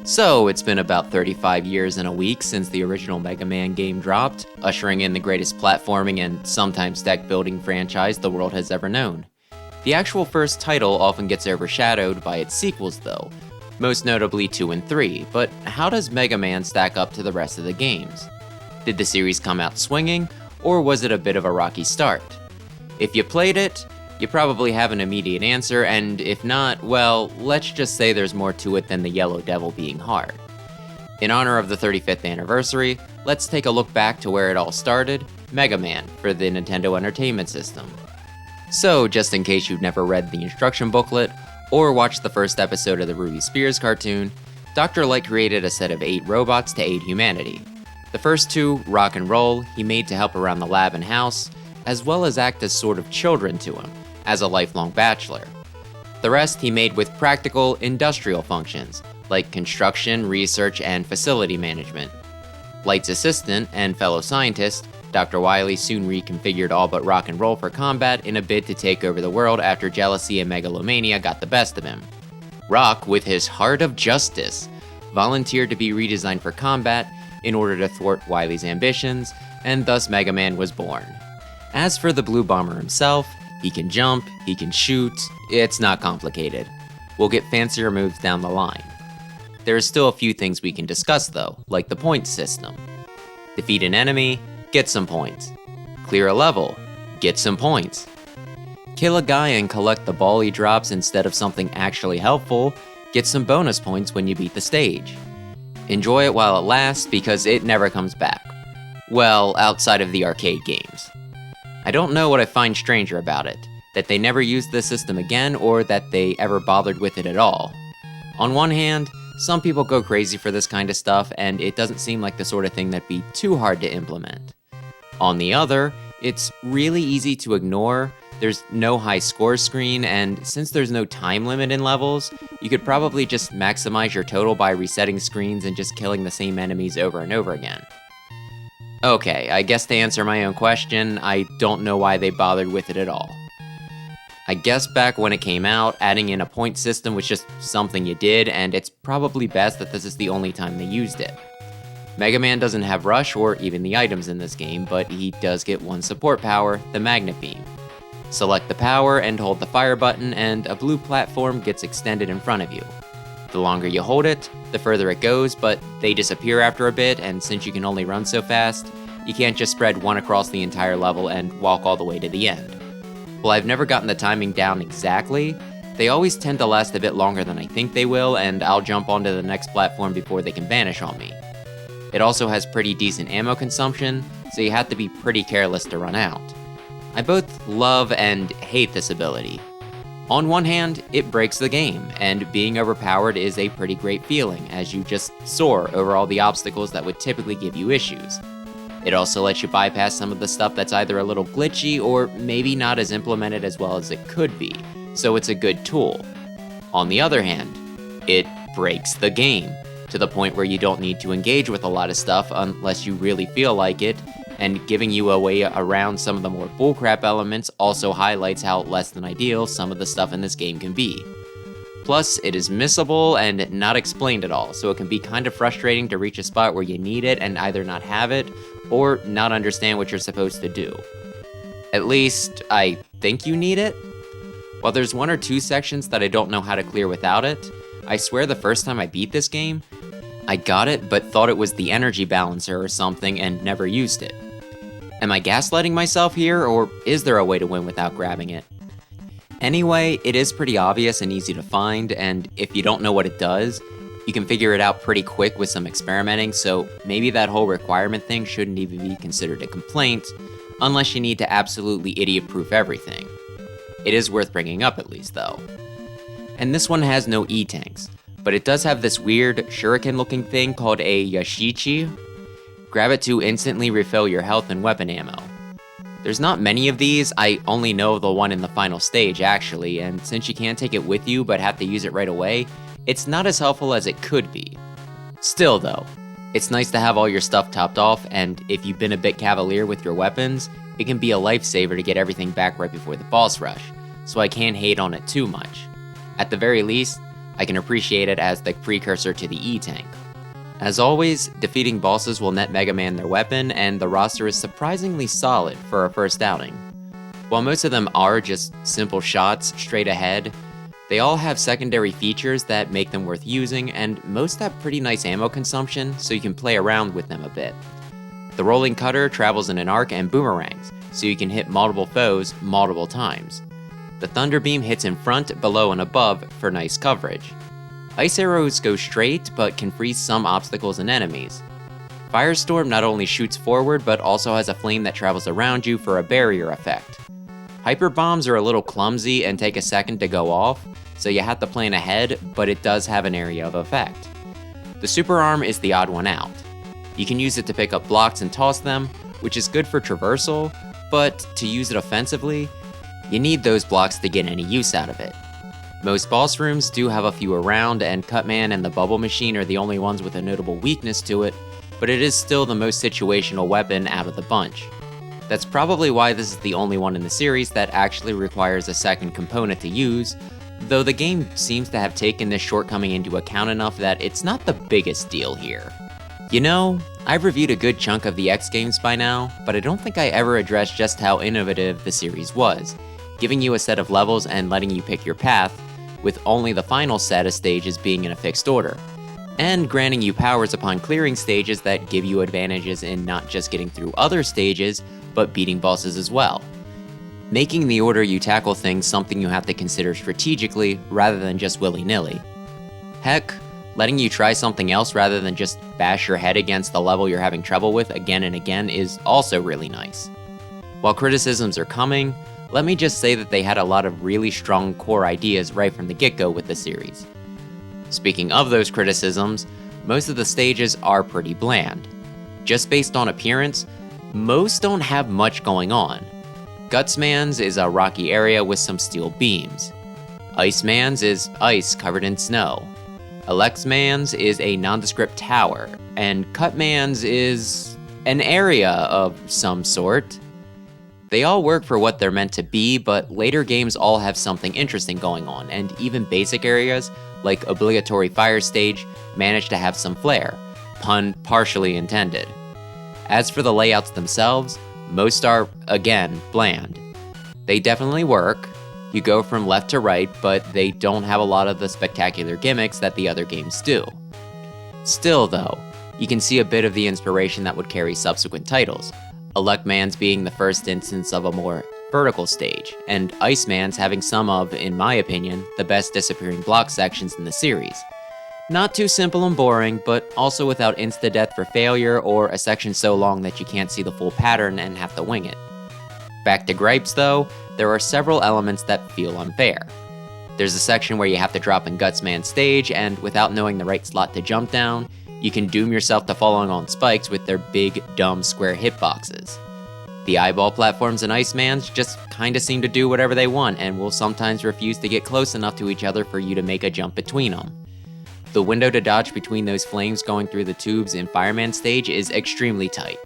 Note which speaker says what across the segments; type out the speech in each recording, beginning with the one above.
Speaker 1: So, it's been about 35 years and a week since the original Mega Man game dropped, ushering in the greatest platforming and sometimes deck building franchise the world has ever known. The actual first title often gets overshadowed by its sequels though, most notably 2 and 3, but how does Mega Man stack up to the rest of the games? Did the series come out swinging, or was it a bit of a rocky start? If you played it, you probably have an immediate answer, and if not, well, let's just say there's more to it than the Yellow Devil being hard. In honor of the 35th anniversary, let's take a look back to where it all started, Mega Man for the Nintendo Entertainment System. So, just in case you've never read the instruction booklet, or watched the first episode of the Ruby Spears cartoon, Dr. Light created a set of 8 robots to aid humanity. The first 2, Rock and Roll, he made to help around the lab and house, as well as act as sort of children to him, as a lifelong bachelor. The rest he made with practical, industrial functions, like construction, research, and facility management. Light's assistant and fellow scientist, Dr. Wily soon reconfigured all but Rock and Roll for combat in a bid to take over the world after jealousy and megalomania got the best of him. Rock, with his heart of justice, volunteered to be redesigned for combat in order to thwart Wily's ambitions, and thus Mega Man was born. As for the Blue Bomber himself, he can jump, he can shoot, it's not complicated. We'll get fancier moves down the line. There are still a few things we can discuss though, like the points system. Defeat an enemy, get some points. Clear a level, get some points. Kill a guy and collect the ball he drops instead of something actually helpful, get some bonus points when you beat the stage. Enjoy it while it lasts because it never comes back. Well, outside of the arcade games. I don't know what I find stranger about it, that they never used this system again or that they ever bothered with it at all. On one hand, some people go crazy for this kind of stuff and it doesn't seem like the sort of thing that'd be too hard to implement. On the other, it's really easy to ignore, there's no high score screen, and since there's no time limit in levels, you could probably just maximize your total by resetting screens and just killing the same enemies over and over again. Okay, I guess to answer my own question, I don't know why they bothered with it at all. I guess back when it came out, adding in a point system was just something you did, and it's probably best that this is the only time they used it. Mega Man doesn't have Rush or even the items in this game, but he does get one support power, the Magnet Beam. Select the power and hold the fire button, and a blue platform gets extended in front of you. The longer you hold it, the further it goes, but they disappear after a bit, and since you can only run so fast, you can't just spread one across the entire level and walk all the way to the end. While I've never gotten the timing down exactly, they always tend to last a bit longer than I think they will, and I'll jump onto the next platform before they can vanish on me. It also has pretty decent ammo consumption, so you have to be pretty careless to run out. I both love and hate this ability. On one hand, it breaks the game, and being overpowered is a pretty great feeling as you just soar over all the obstacles that would typically give you issues. It also lets you bypass some of the stuff that's either a little glitchy or maybe not as implemented as well as it could be, so it's a good tool. On the other hand, it breaks the game, to the point where you don't need to engage with a lot of stuff unless you really feel like it, and giving you a way around some of the more bullcrap elements also highlights how less than ideal some of the stuff in this game can be. Plus, it is missable and not explained at all, so it can be kind of frustrating to reach a spot where you need it and either not have it, or not understand what you're supposed to do. At least, I think you need it. While there's 1 or 2 sections that I don't know how to clear without it, I swear the first time I beat this game, I got it but thought it was the energy balancer or something and never used it. Am I gaslighting myself here, or is there a way to win without grabbing it? Anyway, it is pretty obvious and easy to find, and if you don't know what it does, you can figure it out pretty quick with some experimenting, so maybe that whole requirement thing shouldn't even be considered a complaint, unless you need to absolutely idiot-proof everything. It is worth bringing up at least, though. And this one has no E-tanks, but it does have this weird shuriken-looking thing called a Yashichi. Grab it to instantly refill your health and weapon ammo. There's not many of these, I only know the one in the final stage actually, and since you can't take it with you but have to use it right away, it's not as helpful as it could be. Still though, it's nice to have all your stuff topped off, and if you've been a bit cavalier with your weapons, it can be a lifesaver to get everything back right before the boss rush, so I can't hate on it too much. At the very least, I can appreciate it as the precursor to the E-Tank. As always, defeating bosses will net Mega Man their weapon, and the roster is surprisingly solid for a first outing. While most of them are just simple shots straight ahead, they all have secondary features that make them worth using, and most have pretty nice ammo consumption, so you can play around with them a bit. The Rolling Cutter travels in an arc and boomerangs, so you can hit multiple foes multiple times. The Thunder Beam hits in front, below, and above for nice coverage. Ice Arrows go straight, but can freeze some obstacles and enemies. Firestorm not only shoots forward, but also has a flame that travels around you for a barrier effect. Hyper Bombs are a little clumsy and take a second to go off, so you have to plan ahead, but it does have an area of effect. The Super Arm is the odd one out. You can use it to pick up blocks and toss them, which is good for traversal, but to use it offensively, you need those blocks to get any use out of it. Most boss rooms do have a few around, and Cutman and the Bubble Machine are the only ones with a notable weakness to it, but it is still the most situational weapon out of the bunch. That's probably why this is the only one in the series that actually requires a second component to use, though the game seems to have taken this shortcoming into account enough that it's not the biggest deal here. You know, I've reviewed a good chunk of the X games by now, but I don't think I ever addressed just how innovative the series was, giving you a set of levels and letting you pick your path, with only the final set of stages being in a fixed order, and granting you powers upon clearing stages that give you advantages in not just getting through other stages, but beating bosses as well. Making the order you tackle things something you have to consider strategically rather than just willy-nilly. Heck, letting you try something else rather than just bash your head against the level you're having trouble with again and again is also really nice. While criticisms are coming, let me just say that they had a lot of really strong core ideas right from the get-go with the series. Speaking of those criticisms, most of the stages are pretty bland. Just based on appearance, most don't have much going on. Gutsman's is a rocky area with some steel beams. Iceman's is ice covered in snow. Alexman's is a nondescript tower, and Cutman's is an area of some sort. They all work for what they're meant to be, but later games all have something interesting going on, and even basic areas, like Obligatory Fire Stage, manage to have some flair, pun partially intended. As for the layouts themselves, most are, again, bland. They definitely work, you go from left to right, but they don't have a lot of the spectacular gimmicks that the other games do. Still though, you can see a bit of the inspiration that would carry subsequent titles, Elecman's being the first instance of a more vertical stage, and Iceman's having some of, in my opinion, the best disappearing block sections in the series. Not too simple and boring, but also without insta-death for failure or a section so long that you can't see the full pattern and have to wing it. Back to gripes though, there are several elements that feel unfair. There's a section where you have to drop in Gutsman's stage, and without knowing the right slot to jump down, you can doom yourself to falling on spikes with their big, dumb, square hitboxes. The eyeball platforms in Iceman's just kinda seem to do whatever they want and will sometimes refuse to get close enough to each other for you to make a jump between them. The window to dodge between those flames going through the tubes in Fireman's stage is extremely tight.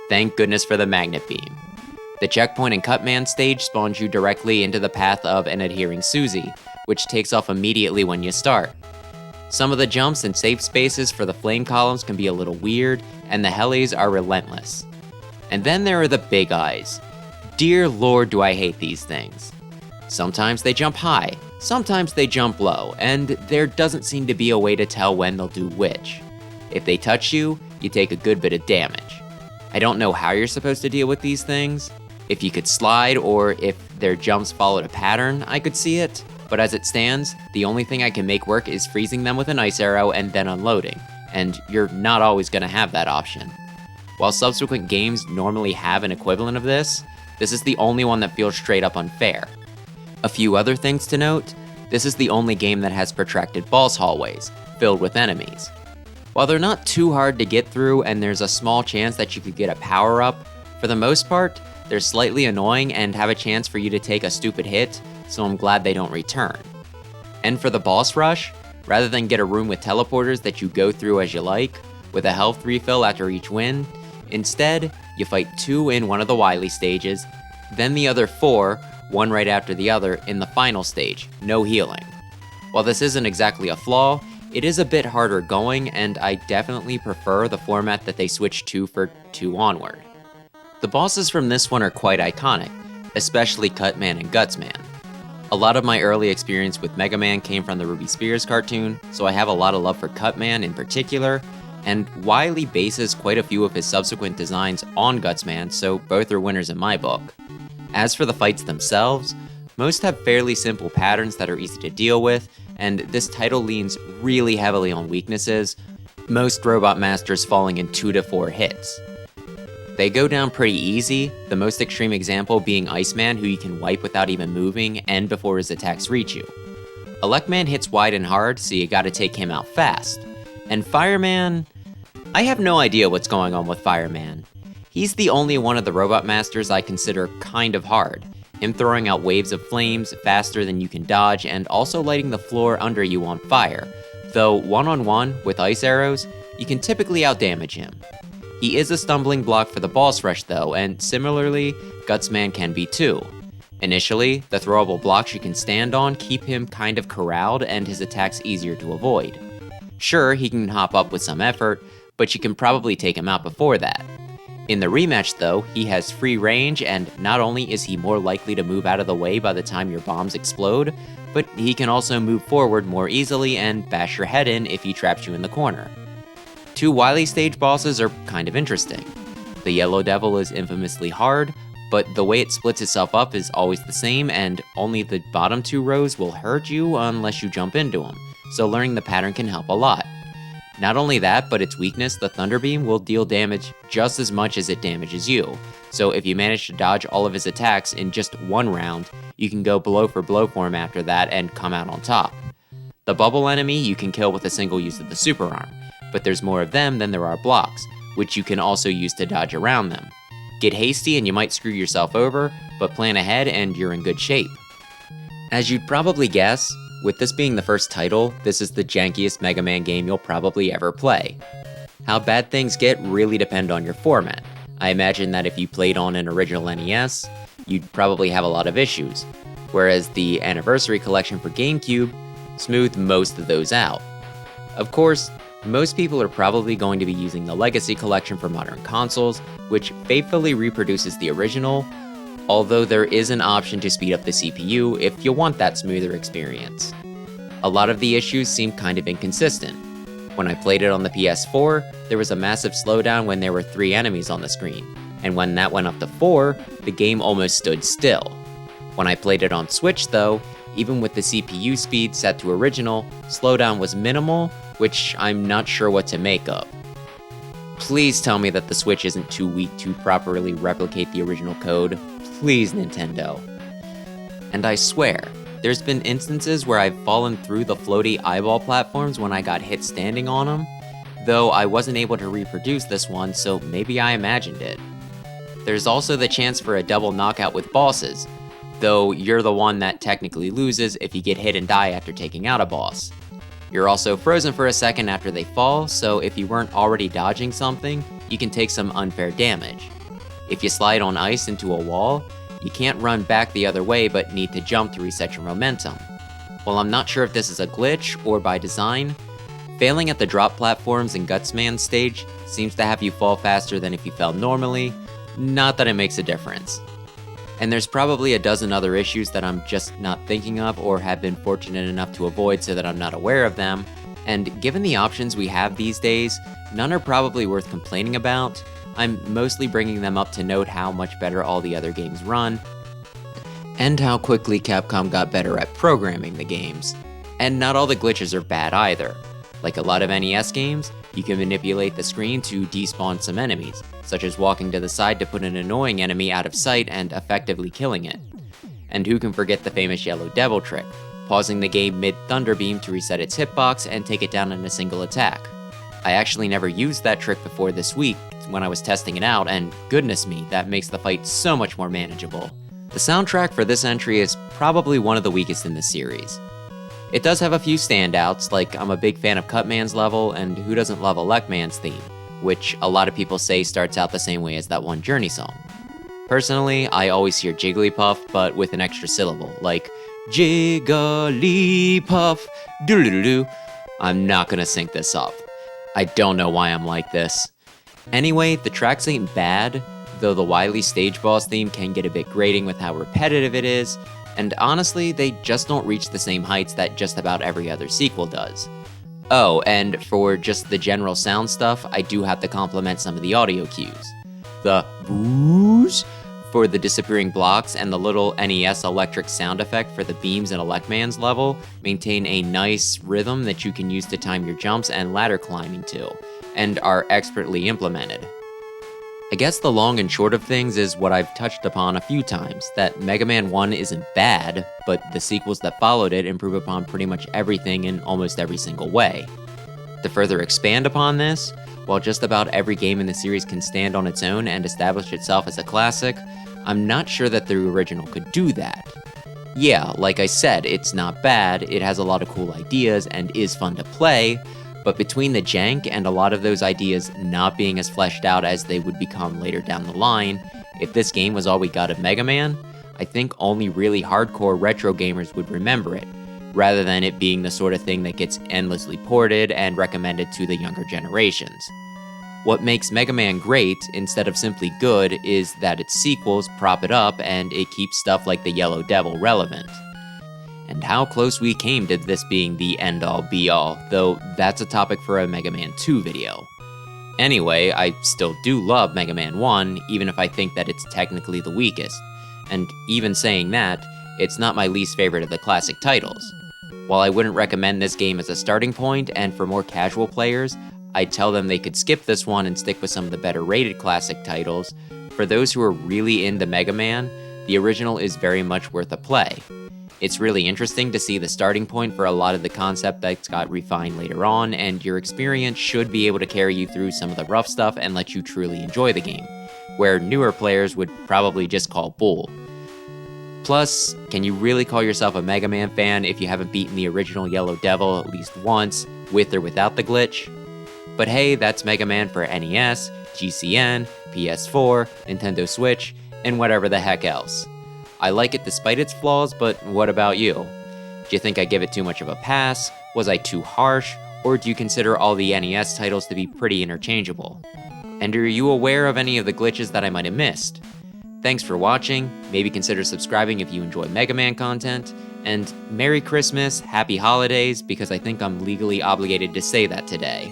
Speaker 1: Thank goodness for the magnet beam. The checkpoint in Cutman's stage spawns you directly into the path of an adhering Susie, which takes off immediately when you start. Some of the jumps and safe spaces for the flame columns can be a little weird, and the helis are relentless. And then there are the big eyes. Dear Lord, do I hate these things. Sometimes they jump high, sometimes they jump low, and there doesn't seem to be a way to tell when they'll do which. If they touch you, you take a good bit of damage. I don't know how you're supposed to deal with these things. If you could slide, or if their jumps followed a pattern, I could see it. But as it stands, the only thing I can make work is freezing them with an ice arrow and then unloading, and you're not always going to have that option. While subsequent games normally have an equivalent of this is the only one that feels straight up unfair. A few other things to note, this is the only game that has protracted boss hallways, filled with enemies. While they're not too hard to get through and there's a small chance that you could get a power-up, for the most part, they're slightly annoying and have a chance for you to take a stupid hit, so I'm glad they don't return. And for the boss rush, rather than get a room with teleporters that you go through as you like, with a health refill after each win, instead, you fight 2 in one of the Wily stages, then the other 4, one right after the other, in the final stage, no healing. While this isn't exactly a flaw, it is a bit harder going, and I definitely prefer the format that they switched to for 2 onward. The bosses from this one are quite iconic, especially Cutman and Gutsman. A lot of my early experience with Mega Man came from the Ruby Spears cartoon, so I have a lot of love for Cutman in particular, and Wily bases quite a few of his subsequent designs on Gutsman, so both are winners in my book. As for the fights themselves, most have fairly simple patterns that are easy to deal with, and this title leans really heavily on weaknesses, most Robot Masters falling in 2 to 4 hits. They go down pretty easy, the most extreme example being Iceman, who you can wipe without even moving and before his attacks reach you. Electman hits wide and hard, so you gotta take him out fast. And Fireman, I have no idea what's going on with Fireman. He's the only one of the Robot Masters I consider kind of hard, him throwing out waves of flames faster than you can dodge and also lighting the floor under you on fire, though one-on-one with ice arrows, you can typically outdamage him. He is a stumbling block for the boss rush though, and similarly, Gutsman can be too. Initially, the throwable blocks you can stand on keep him kind of corralled and his attacks easier to avoid. Sure, he can hop up with some effort, but you can probably take him out before that. In the rematch though, he has free range, and not only is he more likely to move out of the way by the time your bombs explode, but he can also move forward more easily and bash your head in if he traps you in the corner. 2 Wily stage bosses are kind of interesting. The Yellow Devil is infamously hard, but the way it splits itself up is always the same, and only the bottom 2 rows will hurt you unless you jump into them, so learning the pattern can help a lot. Not only that, but its weakness, the Thunder Beam, will deal damage just as much as it damages you, so if you manage to dodge all of his attacks in just 1 round, you can go blow for him after that and come out on top. The bubble enemy you can kill with a single use of the Super Arm, but there's more of them than there are blocks, which you can also use to dodge around them. Get hasty and you might screw yourself over, but plan ahead and you're in good shape. As you'd probably guess, with this being the first title, this is the jankiest Mega Man game you'll probably ever play. How bad things get really depend on your format. I imagine that if you played on an original NES, you'd probably have a lot of issues, whereas the Anniversary Collection for GameCube smoothed most of those out. Of course, most people are probably going to be using the Legacy Collection for modern consoles, which faithfully reproduces the original, although there is an option to speed up the CPU if you want that smoother experience. A lot of the issues seem kind of inconsistent. When I played it on the PS4, there was a massive slowdown when there were 3 enemies on the screen, and when that went up to 4, the game almost stood still. When I played it on Switch though, even with the CPU speed set to original, slowdown was minimal, which I'm not sure what to make of. Please tell me that the Switch isn't too weak to properly replicate the original code. Please, Nintendo. And I swear, there's been instances where I've fallen through the floaty eyeball platforms when I got hit standing on them, though I wasn't able to reproduce this one, so maybe I imagined it. There's also the chance for a double knockout with bosses, though you're the one that technically loses if you get hit and die after taking out a boss. You're also frozen for a second after they fall, so if you weren't already dodging something, you can take some unfair damage. If you slide on ice into a wall, you can't run back the other way but need to jump to reset your momentum. While I'm not sure if this is a glitch or by design, failing at the drop platforms in Gutsman stage seems to have you fall faster than if you fell normally, not that it makes a difference. And there's probably a dozen other issues that I'm just not thinking of or have been fortunate enough to avoid so that I'm not aware of them, and given the options we have these days, none are probably worth complaining about. I'm mostly bringing them up to note how much better all the other games run, and how quickly Capcom got better at programming the games. And not all the glitches are bad either. Like a lot of NES games, you can manipulate the screen to despawn some enemies, such as walking to the side to put an annoying enemy out of sight and effectively killing it. And who can forget the famous Yellow Devil trick, pausing the game mid-Thunder Beam to reset its hitbox and take it down in a single attack. I actually never used that trick before this week when I was testing it out, and goodness me, that makes the fight so much more manageable. The soundtrack for this entry is probably one of the weakest in the series. It does have a few standouts, like I'm a big fan of Cutman's level, and who doesn't love Electman's theme, which a lot of people say starts out the same way as that one Journey song. Personally, I always hear Jigglypuff, but with an extra syllable, like Jigglypuff, doo-doo-doo-doo. I'm not gonna sync this up. I don't know why I'm like this. Anyway, the tracks ain't bad, though the Wily stage boss theme can get a bit grating with how repetitive it is, and honestly, they just don't reach the same heights that just about every other sequel does. Oh, and for just the general sound stuff, I do have to compliment some of the audio cues. The boos for the disappearing blocks and the little NES electric sound effect for the beams in Electman's level maintain a nice rhythm that you can use to time your jumps and ladder climbing to, and are expertly implemented. I guess the long and short of things is what I've touched upon a few times, that Mega Man 1 isn't bad, but the sequels that followed it improve upon pretty much everything in almost every single way. To further expand upon this, while just about every game in the series can stand on its own and establish itself as a classic, I'm not sure that the original could do that. Yeah, like I said, it's not bad, it has a lot of cool ideas and is fun to play, but between the jank and a lot of those ideas not being as fleshed out as they would become later down the line, if this game was all we got of Mega Man, I think only really hardcore retro gamers would remember it, rather than it being the sort of thing that gets endlessly ported and recommended to the younger generations. What makes Mega Man great, instead of simply good, is that its sequels prop it up and it keeps stuff like the Yellow Devil relevant. And how close we came to this being the end-all be-all, though that's a topic for a Mega Man 2 video. Anyway, I still do love Mega Man 1, even if I think that it's technically the weakest. And even saying that, it's not my least favorite of the classic titles. While I wouldn't recommend this game as a starting point, and for more casual players, I'd tell them they could skip this one and stick with some of the better rated classic titles, for those who are really into Mega Man, the original is very much worth a play. It's really interesting to see the starting point for a lot of the concept that's got refined later on, and your experience should be able to carry you through some of the rough stuff and let you truly enjoy the game, where newer players would probably just call bull. Plus, can you really call yourself a Mega Man fan if you haven't beaten the original Yellow Devil at least once, with or without the glitch? But hey, that's Mega Man for NES, GCN, PS4, Nintendo Switch, and whatever the heck else. I like it despite its flaws, but what about you? Do you think I give it too much of a pass? Was I too harsh? Or do you consider all the NES titles to be pretty interchangeable? And are you aware of any of the glitches that I might have missed? Thanks for watching, maybe consider subscribing if you enjoy Mega Man content, and Merry Christmas, Happy Holidays, because I think I'm legally obligated to say that today.